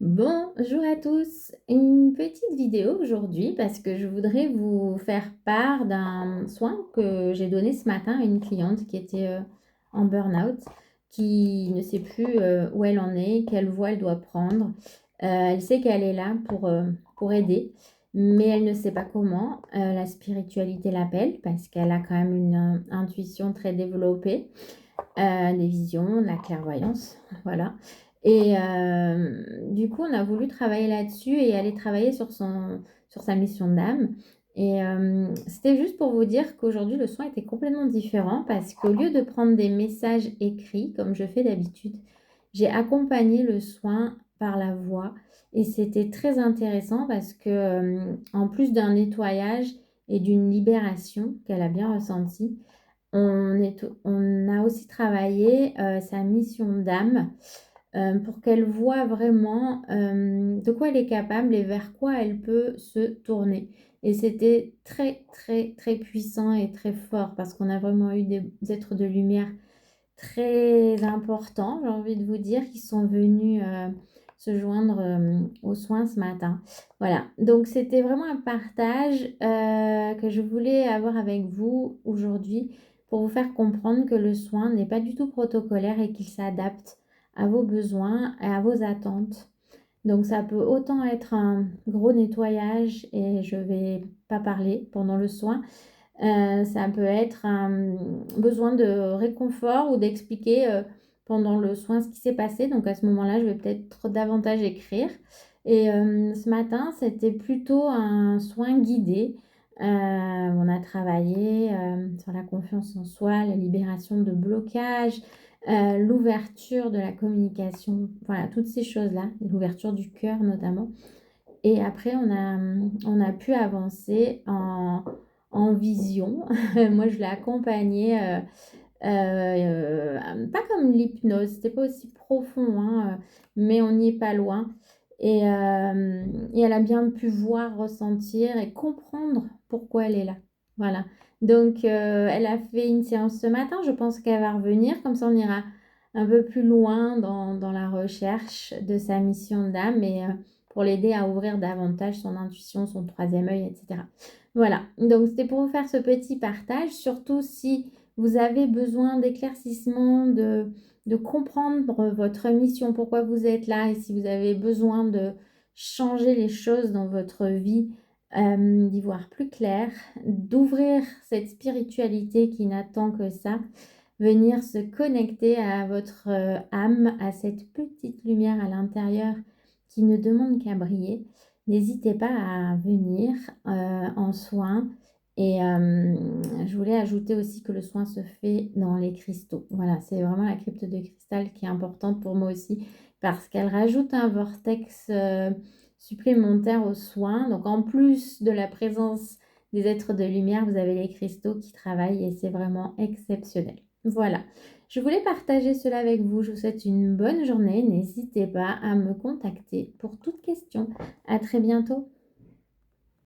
Bonjour à tous, une petite vidéo aujourd'hui parce que je voudrais vous faire part d'un soin que j'ai donné ce matin à une cliente qui était en burn-out, qui ne sait plus où elle en est, quelle voie elle doit prendre. Elle sait qu'elle est là pour aider, mais elle ne sait pas comment. La spiritualité l'appelle parce qu'elle a quand même une intuition très développée, des visions, de la clairvoyance, voilà. Et du coup, on a voulu travailler là-dessus et aller travailler sur sa mission d'âme. Et c'était juste pour vous dire qu'aujourd'hui, le soin était complètement différent parce qu'au lieu de prendre des messages écrits, comme je fais d'habitude, j'ai accompagné le soin par la voix. Et c'était très intéressant parce que, en plus d'un nettoyage et d'une libération qu'elle a bien ressentie, on a aussi travaillé sa mission d'âme pour qu'elle voie vraiment de quoi elle est capable et vers quoi elle peut se tourner. Et c'était très, très, très puissant et très fort parce qu'on a vraiment eu des êtres de lumière très importants, j'ai envie de vous dire, qui sont venus se joindre aux soins ce matin. Voilà, donc c'était vraiment un partage que je voulais avoir avec vous aujourd'hui pour vous faire comprendre que le soin n'est pas du tout protocolaire et qu'il s'adapte à vos besoins et à vos attentes. Donc ça peut autant être un gros nettoyage et je vais pas parler pendant le soin. Ça peut être un besoin de réconfort ou d'expliquer pendant le soin ce qui s'est passé. Donc à ce moment-là, je vais peut-être davantage écrire. Et ce matin, c'était plutôt un soin guidé. On a travaillé sur la confiance en soi, la libération de blocages, l'ouverture de la communication, voilà, toutes ces choses-là, l'ouverture du cœur notamment. Et après, on a pu avancer en vision. Moi, je l'ai accompagnée, pas comme l'hypnose, c'était pas aussi profond, hein, mais on n'y est pas loin. Et elle a bien pu voir, ressentir et comprendre pourquoi elle est là. Voilà. Donc, elle a fait une séance ce matin. Je pense qu'elle va revenir. Comme ça, on ira un peu plus loin dans la recherche de sa mission d'âme et pour l'aider à ouvrir davantage son intuition, son troisième œil, etc. Voilà. Donc, c'était pour vous faire ce petit partage. Surtout si vous avez besoin d'éclaircissement, de comprendre votre mission, pourquoi vous êtes là, et si vous avez besoin de changer les choses dans votre vie, d'y voir plus clair, d'ouvrir cette spiritualité qui n'attend que ça, venir se connecter à votre âme, à cette petite lumière à l'intérieur qui ne demande qu'à briller. N'hésitez pas à venir en soin. Et je voulais ajouter aussi que le soin se fait dans les cristaux. Voilà, c'est vraiment la crypte de cristal qui est importante pour moi aussi parce qu'elle rajoute un vortex supplémentaire aux soins. Donc en plus de la présence des êtres de lumière, vous avez les cristaux qui travaillent et c'est vraiment exceptionnel. Voilà, je voulais partager cela avec vous. Je vous souhaite une bonne journée. N'hésitez pas à me contacter pour toute question. À très bientôt.